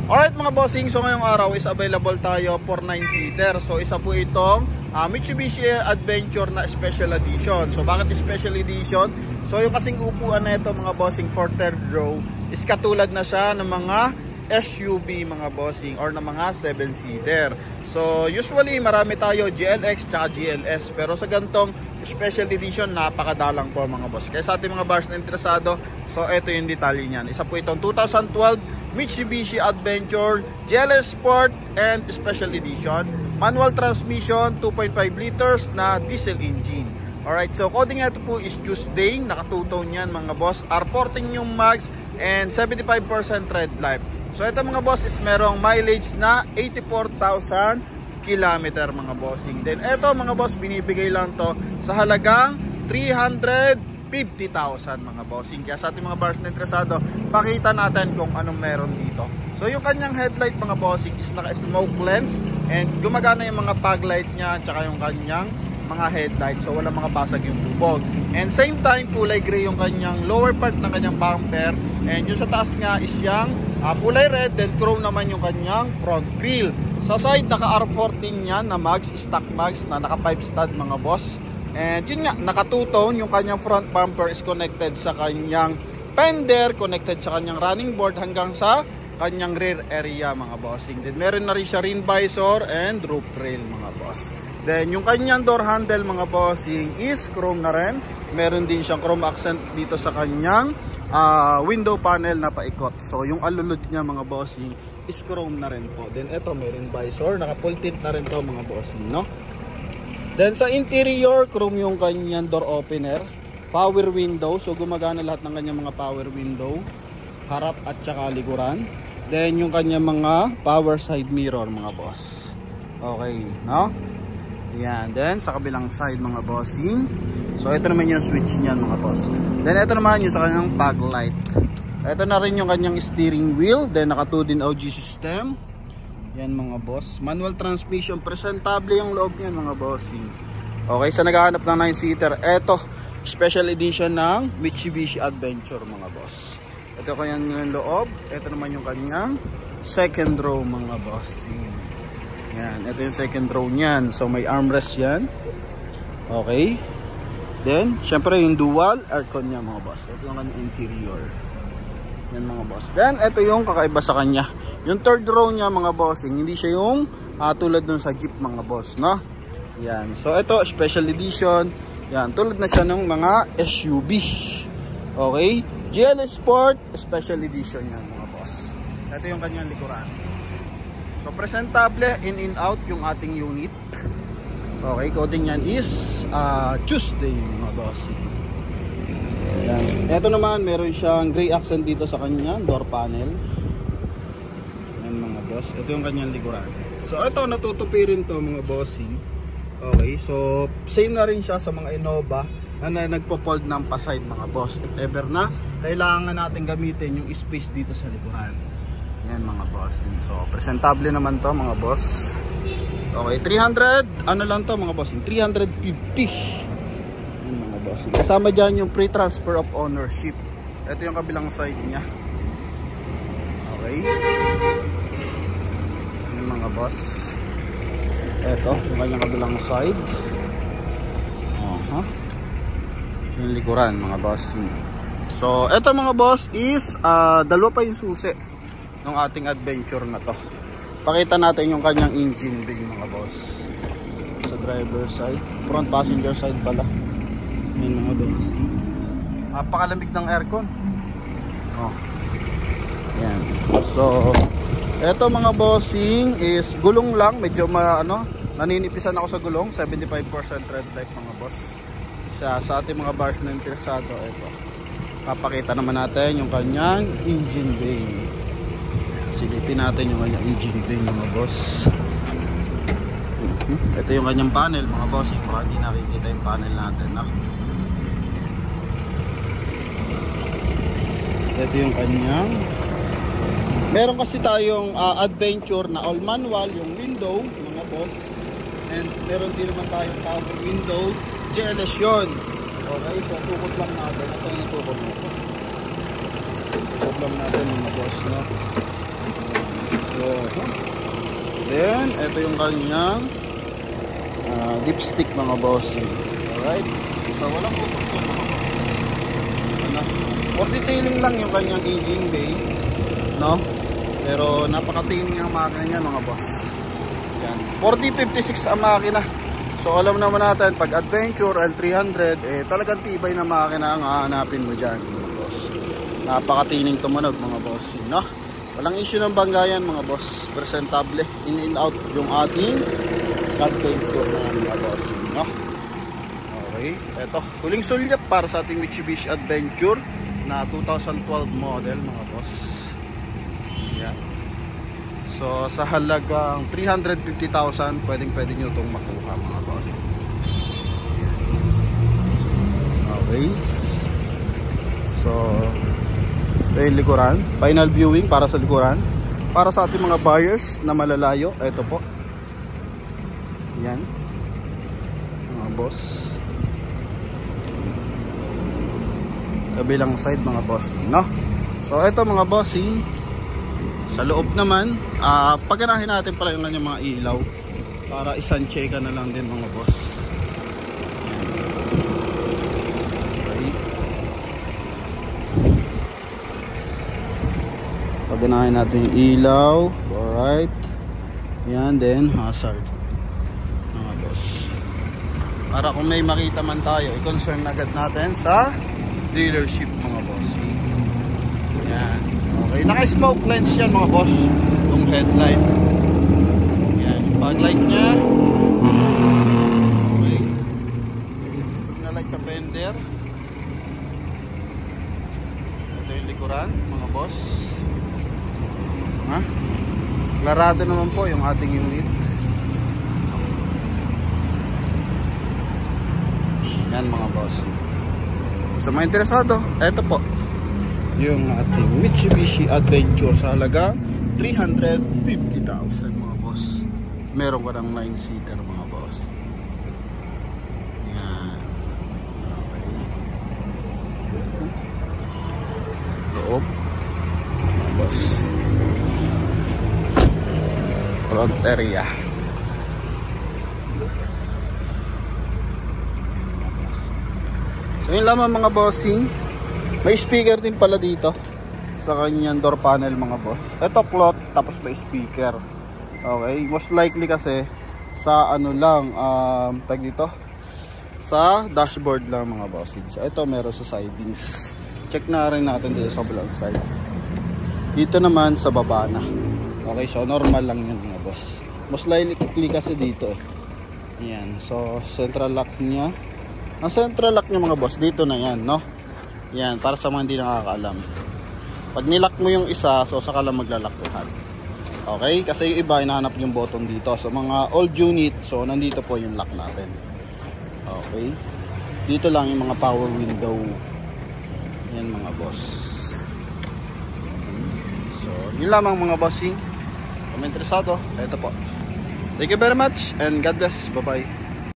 Alright mga bossing, so ngayong araw is available tayo for 9-seater. So isa po itong Mitsubishi Adventure na Special Edition. So bakit Special Edition? So yung kasing upuan na ito mga bossing for third row is katulad na siya ng mga SUV mga bossing or ng mga 7-seater. So usually marami tayo GLX tsaka GLS, pero sa gantong Special Edition napakadalang po mga boss. Kaya sa ating mga buyers na interesado, so ito yung detalye niyan. Isa po itong 2012 Mitsubishi Adventure GLS Sport and Special Edition, manual transmission, 2.5 liters na diesel engine. Alright, so coding nito po is Tuesday, nakatutone yan mga boss, R14 yung max and 75% red light. So ito mga boss is merong mileage na 84,000 kilometer mga bossing. Then ito mga boss, binibigay lang to sa halagang 350,000 mga bossing. Kaya sa ating mga buyers na interesado, pakita natin kung anong meron dito. So yung kanyang headlight mga bossing is naka-smoke lens and gumagana yung mga fog light niya at saka yung kanyang mga headlight. So wala mga basag yung bubog. And same time, kulay gray yung kanyang lower part ng kanyang bumper. And yung sa taas nga is yung kulay red, then chrome naman yung kanyang front grille. Sa side, naka R14 yan na mags, stock mags na naka 5 stud mga boss. And yun nga, naka 2-tone, yung kanyang front bumper is connected sa kanyang fender, connected sa kanyang running board hanggang sa kanyang rear area mga bossing. Then meron na rin siya rin visor and roof rail mga boss. Then yung kanyang door handle mga bossing is chrome na rin. Meron din siyang chrome accent dito sa kanyang window panel na paikot. So yung alulod niya mga bossing is chrome na rin po. Then ito meron visor, naka full tint na rin to mga bossing, no? Then sa interior, chrome yung kanyang door opener, power window, so gumagana lahat ng kanyang mga power window, harap at saka likuran. Then yung kanyang mga power side mirror mga boss. Okay, no? Yan, then sa kabilang side mga bossing. So ito naman yung switch niyan mga boss. Then ito naman yung sa kanyang fog light. Ito na rin yung kanyang steering wheel. Then naka 2 din audio system. Yan mga boss. Manual transmission. Presentable yung loob niyan mga bossing. Okay, sa naghahanap ng 9-seater, ito special edition ng Mitsubishi Adventure mga boss. Ito kanyang yung loob. Ito naman yung kanyang second row mga bossing. Yan, ito yung second row niyan. So may armrest yan. Okay. Then, syempre yung dual aircon niya mga boss. Ito yung kanyang interior. Yan mga boss. Then, ito yung kakaiba sa kanya. Yung third row niya mga bossing, hindi siya yung tulad dun sa Jeep mga boss, no? Yan. So, ito, special edition. Yan, tulad na siya ng mga SUV. Okay? GLS Sport, special edition yan mga boss. Ito yung kanyang likuran. So, presentable, in out yung ating unit. Okay, coding yan is Tuesday mga bossing. Yan. Ito naman, meron siyang gray accent dito sa kanya, door panel. Yan mga boss. Ito yung kanyang likuran. So ito, natutupi rin to mga bossing. Okay, so same na rin siya sa mga Innova na nagpo-fold ng pa-side mga boss. If ever na, kailangan natin gamitin yung space dito sa likuran. Yan mga bossing. So presentable naman to mga boss. Okay, 300, ano lang to mga bossing, 350. Mga bossing. Kasama dyan yung pre-transfer of ownership. Ito yung kabilang side niya. Okay. Yung mga boss. Ito, yung kanyang kabilang side. Yung likuran mga bossing. So, ito mga boss is, dalawa pa yung susi ng ating adventure na to. Pakita natin yung kanyang engine bay mga boss. Sa driver side, front passenger side pala. Yan mga boss. Napakalamig ng aircon. Oh. Yan. So, eto mga bossing is gulong lang, medyo naninipisan ako sa gulong, 75% red light mga boss. Sa ating mga bars na interesado, ito. Papakita naman natin yung kanyang engine bay. Silipin natin yung kanyang engine bay mga boss. Ito yung kanyang panel mga boss. Baka hindi nakikita yung panel natin, no? Ito yung kanyang, meron kasi tayong adventure na all manual yung window mga boss. And meron din naman tayong power window GLS yun. Okay, so tukot lang natin. Ito yung tukot natin. Tukot lang natin mga boss, no? Then, ito yung kanyang dipstick mga bossing. Alright? So, walang pusok po mga bossing. For detailing lang yung kanyang engine bay, no? Pero napaka-taining ang makina niya mga boss. Yan. 4056 ang makina. So alam naman natin pag Adventure L300 talagang tibay na makina ang hahanapin mo diyan mga boss. Napaka-taining tumunog mga boss, no? Walang issue ng banggayan mga boss. Presentable in and out yung ating Adventure na mga boss, no? Okay, eto huling sulyap para sa ating Mitsubishi Adventure na 2012 model mga boss. Yan. So sa halagang 350,000 pwede nyo itong makuha mga boss. Okay. So ito yung likuran. Final viewing para sa likuran. Para sa ating mga buyers na malalayo, ito po. Yan mga boss. Kabilang side mga boss, no? So ito mga bossing, sa loob naman, pagkanahin natin pala yung kanyang mga ilaw para isang checka na lang din mga boss. Okay. Pagkanahin natin yung ilaw. Alright. Yan, then hazard mga boss. Para kung may makita man tayo, i-concern agad natin sa dealership mga boss. Yan. Okay, naka-smoke lens yan mga boss. Itong headlight. Yan, yung backlight nya. Okay. Signal light sa fender. Ito yung likuran mga boss. Ha? Klarado naman po yung ating unit. Yan mga boss. Sa mga interesado, eto po yung ating Mitsubishi Adventure sa halaga 350,000 mga boss. Meron ka ng 9-seater mga boss. Yan. Okay. Loob mga boss. Front area. So yun lamang mga bossing. May speaker din pala dito sa kanyang door panel mga boss. Ito cloth tapos may speaker. Okay, most likely kasi sa ano lang tag dito sa dashboard lang mga bossing. So ito meron sa sidings. Check na rin natin dito sa kabilang side. Dito naman sa baba na. Okay, so normal lang yun mga boss. Most likely kasi dito Yan, so central lock niya. Ang central lock niya mga boss dito na yan, no? Yan, para sa mga hindi nakakaalam. Pag nilock mo yung isa, so saka lang maglalak lahat. Okay? Kasi yung iba, hinahanap yung button dito. So mga old unit, so nandito po yung lock natin. Okay? Dito lang yung mga power window. Yan mga boss. So, yun lamang mga bossing. Kung may interesado, ito po. Thank you very much and God bless. Bye-bye.